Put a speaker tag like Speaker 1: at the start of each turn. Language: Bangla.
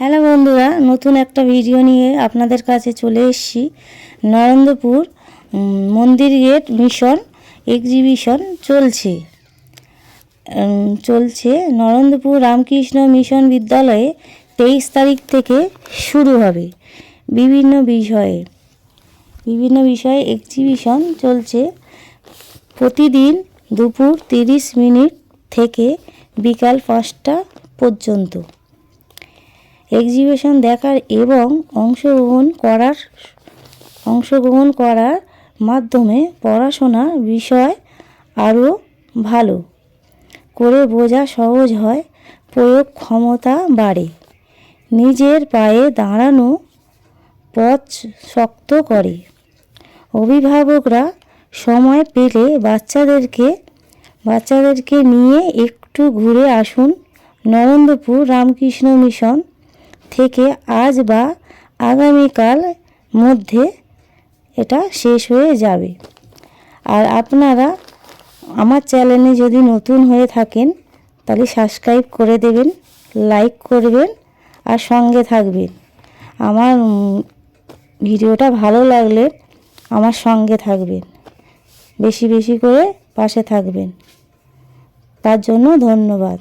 Speaker 1: হ্যালো বন্ধুরা, নতুন একটা ভিডিও নিয়ে আপনাদের কাছে চলে এসেছি। নরেন্দ্রপুর মন্দির গেট মিশন এক্সিবিশন চলছে নরেন্দ্রপুর রামকৃষ্ণ মিশন বিদ্যালয়ে 23 তারিখ থেকে শুরু হবে। বিভিন্ন বিষয়ে এক্সিবিশন চলছে। প্রতিদিন দুপুর 30 মিনিট থেকে বিকাল 5টা পর্যন্ত এক্সিবিশন দেখার এবং অংশগ্রহণ করার মাধ্যমে পড়াশোনার বিষয় আরও ভালো করে বোঝা সহজ হয়, প্রয়োগ ক্ষমতা বাড়ে, নিজের পায়ে দাঁড়ানো পথ শক্ত করে। অভিভাবকরা সময় পেলে বাচ্চাদেরকে নিয়ে একটু ঘুরে আসুন। নরেন্দ্রপুর রামকৃষ্ণ মিশন থেকে আজ বা আগামীকাল মধ্যে এটা শেষ হয়ে যাবে। আর আপনারা আমার চ্যানেলে যদি নতুন হয়ে থাকেন তাহলে সাবস্ক্রাইব করে দেবেন, লাইক করবেন আর সঙ্গে থাকবেন। আমার ভিডিওটা ভালো লাগলে আমার সঙ্গে থাকবেন, বেশি বেশি করে পাশে থাকবেন। তার জন্য ধন্যবাদ।